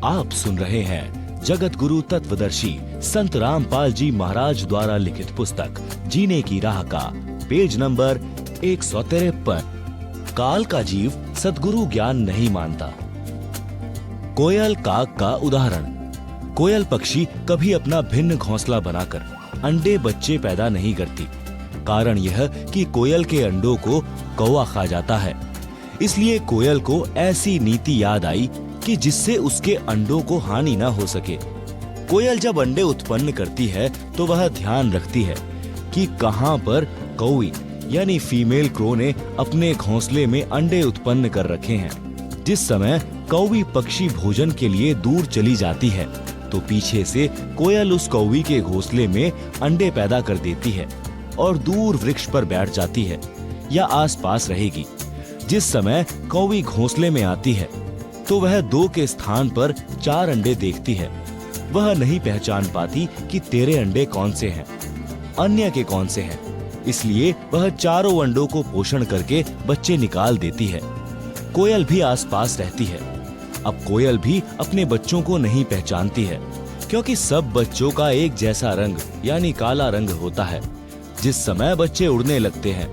आप सुन रहे हैं जगत गुरु तत्वदर्शी संत रामपाल जी महाराज द्वारा लिखित पुस्तक जीने की राह का पेज नंबर 153। काल का जीव सद्गुरु ज्ञान नहीं मानता। कोयल काग का उदाहरण। कोयल पक्षी कभी अपना भिन्न घोंसला बनाकर अंडे बच्चे पैदा नहीं करती। कारण यह कि कोयल के अंडों को कौवा खा जाता है। इसलिए कोयल को ऐसी नीति याद आई कि जिससे उसके अंडों को हानि न हो सके। कोयल जब अंडे उत्पन्न करती है तो वह ध्यान रखती है कि कहां पर कौवी यानी फीमेल क्रो ने अपने घोंसले में अंडे उत्पन्न कर रखे हैं। जिस समय कौवी पक्षी भोजन के लिए दूर चली जाती है तो पीछे से कोयल उस कौवी के घोंसले में अंडे पैदा कर देती है और दूर वृक्ष पर बैठ जाती है या आसपास रहेगी। जिस समय कौवी घोंसले में आती है तो वह 2 के स्थान पर 4 अंडे देखती है। वह नहीं पहचान पाती कि तेरे अंडे कौन से हैं, अन्य के कौन से हैं। इसलिए वह चारों अंडों को पोषण करके बच्चे निकाल देती है। कोयल भी आसपास रहती है। अब कोयल भी अपने बच्चों को नहीं पहचानती है क्योंकि सब बच्चों का एक जैसा रंग यानी काला रंग होता है। जिस समय बच्चे उड़ने लगते हैं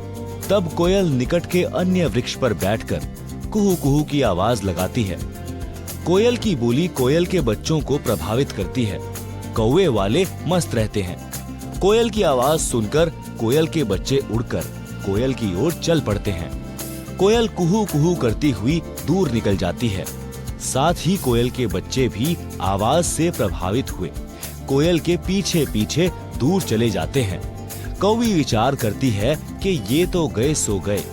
तब कोयल निकट के अन्य वृक्ष पर बैठकर कुहू कुहू की आवाज लगाती है। कोयल की बोली कोयल के बच्चों को प्रभावित करती है। कौवे वाले मस्त रहते हैं। कोयल की आवाज सुनकर कोयल के बच्चे उड़कर कोयल की ओर चल पड़ते हैं। कोयल कुहू कुहू करती हुई दूर निकल जाती है। साथ ही कोयल के बच्चे भी आवाज से प्रभावित हुए कोयल के पीछे पीछे दूर चले जाते हैं। कौवी विचार करती है कि ये तो गए सो गए,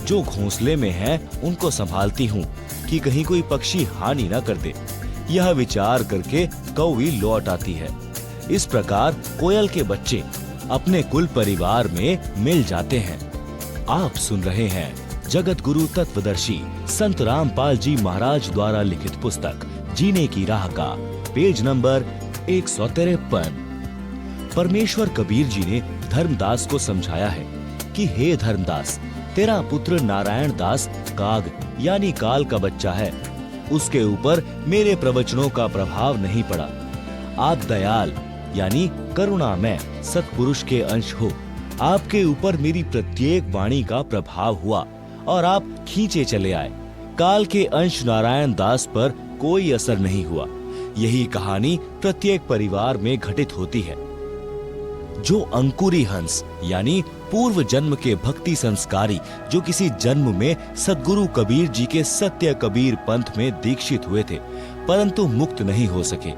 जो घोंसले में है उनको संभालती हूँ कि कहीं कोई पक्षी हानि न कर दे। यह विचार करके कौवी लौट आती है। इस प्रकार कोयल के बच्चे अपने कुल परिवार में मिल जाते हैं। आप सुन रहे हैं जगत गुरु तत्वदर्शी संत रामपाल जी महाराज द्वारा लिखित पुस्तक जीने की राह का पेज नंबर 153। परमेश्वर कबीर जी ने धर्मदास को समझाया है कि हे धर्मदास, तेरा पुत्र नारायण दास काग यानी काल का बच्चा है। उसके ऊपर मेरे प्रवचनों का प्रभाव नहीं पड़ा। आप दयाल यानी करुणामय सत्पुरुष के अंश हो। आपके ऊपर मेरी प्रत्येक वाणी का प्रभाव हुआ और आप खींचे चले आए। काल के अंश नारायण दास पर कोई असर नहीं हुआ। यही कहानी प्रत्येक परिवार में घटित होती है। जो अंकुरी हंस यानी पूर्व जन्म के भक्ति संस्कारी जो किसी जन्म में सद्गुरु कबीर जी के सत्य कबीर पंथ में दीक्षित हुए थे परंतु मुक्त नहीं हो सके,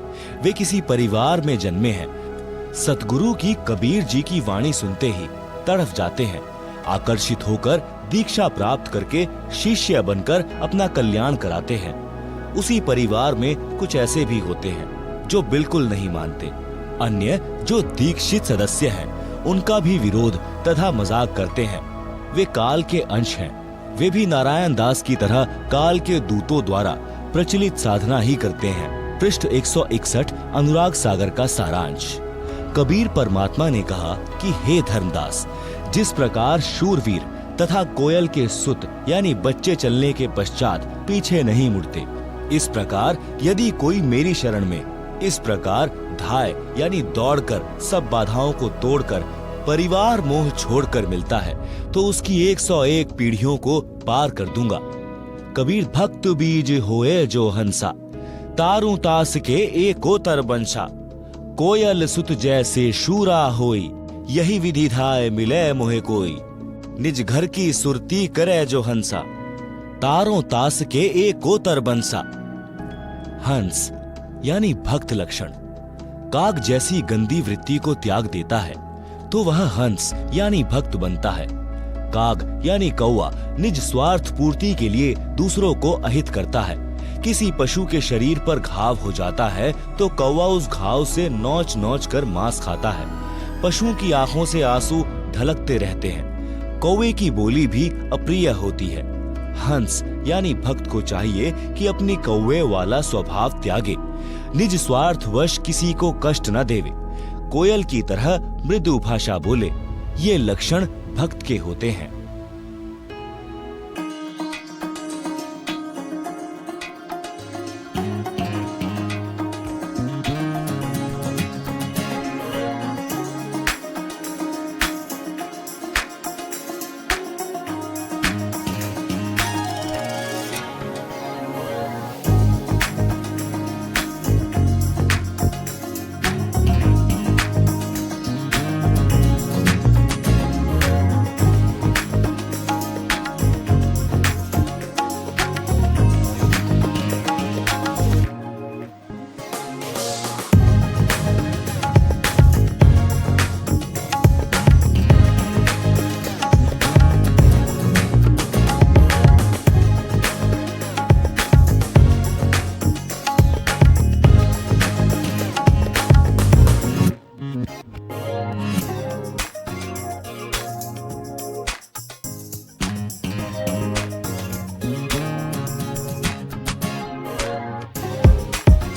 वे किसी परिवार में जन्मे हैं। सद्गुरु की कबीर जी की वाणी सुनते ही तड़फ जाते हैं। आकर्षित होकर दीक्षा प्राप्त करके शिष्य बनकर अपना कल्याण कराते हैं। उसी परिवार में कुछ ऐसे भी होते हैं जो बिल्कुल नहीं मानते। अन्य जो दीक्षित सदस्य हैं उनका भी विरोध तथा मजाक करते हैं। वे काल के अंश हैं। वे भी नारायण दास की तरह काल के दूतों द्वारा प्रचलित साधना ही करते हैं। पृष्ठ 161 अनुराग सागर का सारांश। कबीर परमात्मा ने कहा कि हे धर्मदास, जिस प्रकार शूरवीर तथा कोयल के सुत यानी बच्चे चलने के पश्चात पीछे नहीं मुड़ते, इस प्रकार यदि कोई मेरी शरण में इस प्रकार धाय यानी दौड़कर सब बाधाओं को तोड़कर परिवार मोह छोड़कर मिलता है तो उसकी 101 पीढ़ियों को पार कर दूंगा। कबीर भक्त बीज होए जो हंसा, तारू तास के एकोतर बंशा। कोयल सुत जैसे शूरा होई, यही विधि धाय मिले मोहे कोई। निज घर की सुरती करे जो हंसा, तारों तास के एकोतर बंसा। हंस यानी भक्त लक्षण। काग जैसी गंदी वृत्ति को त्याग देता है तो वह हंस यानी भक्त बनता है। काग यानी कौवा निज स्वार्थ पूर्ति के लिए दूसरों को अहित करता है। किसी पशु के शरीर पर घाव हो जाता है तो कौवा उस घाव से नोच नोच कर मांस खाता है। पशुओं की आंखों से आंसू ढलकते रहते हैं। कौवे की बोली भी अप्रिय होती है। हंस यानी भक्त को चाहिए कि अपनी कौवे वाला स्वभाव त्यागे, निज स्वार्थवश किसी को कष्ट न देवे, कोयल की तरह मृदु भाषा बोले। ये लक्षण भक्त के होते हैं।